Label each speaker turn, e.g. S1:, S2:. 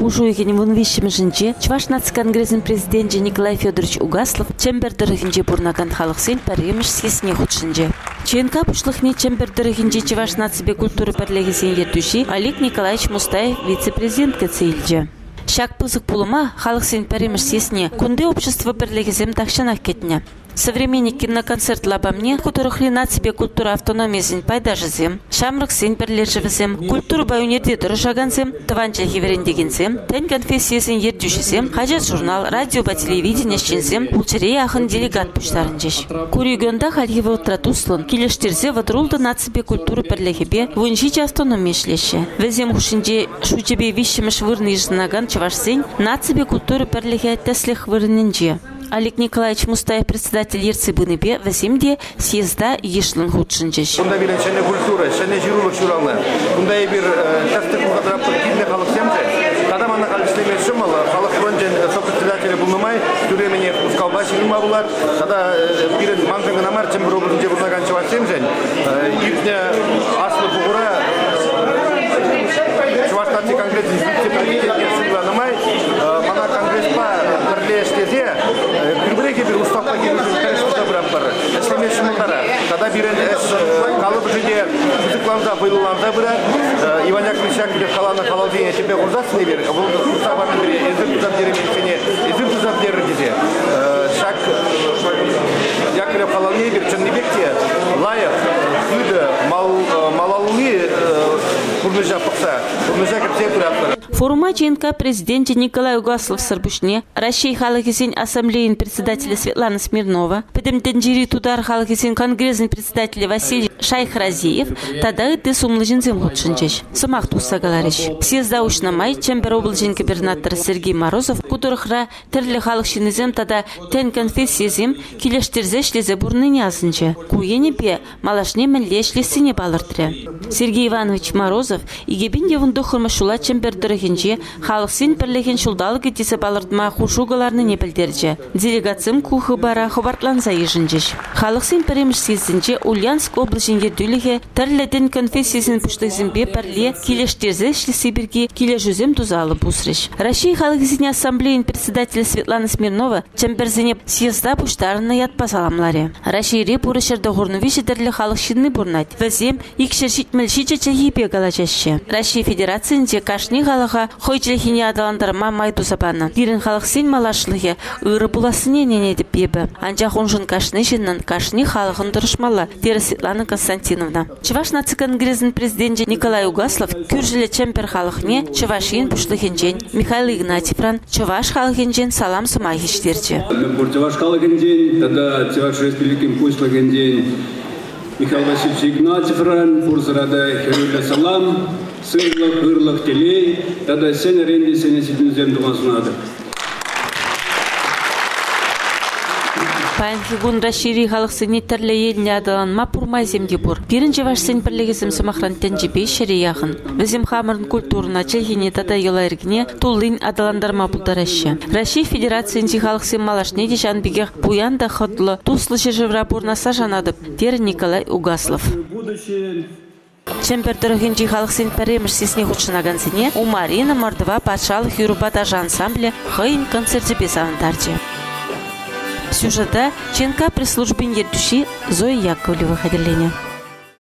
S1: пужу егене вунвищемжинче Чуваш нацконгрессин президенти Николай Федорович Угаслов чембердырыгинче бурнаган халыксын паремиш сесне худшинче. ЧНК пушлыхне чембердырыгинче Чуваш нацбе культуры перлегисен ертуши Олег Николаевич Мустаев вице-президент кецеилче. Шак пызык пулыма халыксын паремиш сесне кунде общество перлегизем такшанах кетне. Современник киноконцерт лабамне, которых ли нацбе культура автономизм пайдажызем, шамрыксын перлежевізем, культура баюнеде дұрышаганзем, таванча хеверендегензем, тен конфессиясын ердюшізем, хажат журнал, радио ба телевидение шчензем, улчерей ахын делегат пуштарынчеш. Куригонда хальгивы утратуслын, келештерзе вадрулды нацбе культуры перлегебе, вунжича автономия шлеше. Везем хушинже шучебе вищемеш вырны ижнаган чавашсен, нацбе культуры перлеге теслих вырнынже. Олег Николаевич Мустаев, председатель ЕРЦБНБ, веземде съезда ешлын худшинчеш.
S2: Бунда бир шене культура, шене жирулык журалы. Бунда бир тәфтик кадап кидне халык семже. Кадам ана калыштеме шумал, халык бронжен сопредседателе булмай, түремене ускалбаш илма булар. Када бир маңжыңга намар чембер обузунче бурнаган чава семжен. Ипне аслы бугура Чувашстан конгресс вице-президент сыйланмай, мана конгресспа бірлештезе бір-бірге бір ұстапқа келудің тәрішті бұрап бар. Әслемеші мұндара. Тада бірін әш қалып жүде күзікланза, бұйлыланза бұрат. Иваняк Мишак бір қаланы қалалдейіне тебе құрзасыне бер. Бұл ұстапатын бірі езір тұзап деременсіне, езір тұзап дері дезе. Шак якірі қалалыне бір Чыннебекте лайық, үйді, малалуы құрныжа пықса, құрныжа кірте бұраттыр.
S1: Форума ЧНК президенте Николай Угаслов Сарбушне, Россия халыкисен ассамблеин председателя Светлана Смирнова, педемтенджири тудар халыкисен конгрессин председателя Василий Шайхразиев, тада ты сумлыжинзем худшинчеш. Самах тусагалариш. Съезда ушна май, чембер облачен губернатор Сергей Морозов, которыхра терле халыкшинезем тада тен конфессиезем килештерзе шлезе бурныне азынче. Куене бе малашне менле шлесыне балыртре. Сергей Иванович Морозов игебин евундухырма шула чембер дырыгинче халыксын перлеген шулдалыгы тесе балыртма хушугаларны не білдерже. Делегациям кухы бара хабартланса ежінчеш. Халыксын перемеш сезінче Ульяновск облачен ердүліге терледен конфессиясын пуштызымбе перле килештерзе шлесибирге килешүзем тузалы бусреш. Россия халыксын ассамблеин председателя Светлана Смирнова чемберзене съезда пуштарына ятпа саламларе. Россия репурышерді ғурнувиші терлі халыкшынны бурнать. Везем икшершитмелшиче чахипе галачаще. Россия Федерациясынче кашни халыға хойчелехине адаландарма майту сапаны. Дирин халыксын малашлығы ыры буласыне ненедіп бебі. Анчах онжын кашны жиннан кашни халығын дұрышмалы. Дері Светлана Константиновна. Чуваш нацконгрессин президенти Николай Угаслов күржилі чемпер халықне Чувашин пушлыхенжен Михаил Игнатьевран Чуваш халықенжен салам сымай хештерче.
S3: Чуваш халықенжен, тада Чуваш республикин пушлыхенжен Михаил Васильевич Игнатьевран, Пурзарада Херюля салам, сырлық, ғырлық телей, тада сен ренде сене сетінізем дұғасынады.
S1: Паянхигун расшири халықсыне тірлі еліне адаланма пұрмай земде бұр. Бірінші вашсын бірлігізім сымақран тәнжібей шәрі яғын. Візім хамырын культурына чәлгене тада елайыргіне тұлдың адаландарма бұлдарашы. Россия Федерациясынче халықсын малашне дешан бігеғ буян да ходлы туслы жывра бұрнаса жанадып, дері Николай Угаслов. Чемпердырыгынчи халықсын пәреміш сесне худшынагансыне у Марина Мордова патшалық юрубатажы ансамблі хыйын концерті бесавантарчы. Сюжета ЧНК пресс-службин ердуши Зоя Яковлева хадерлене.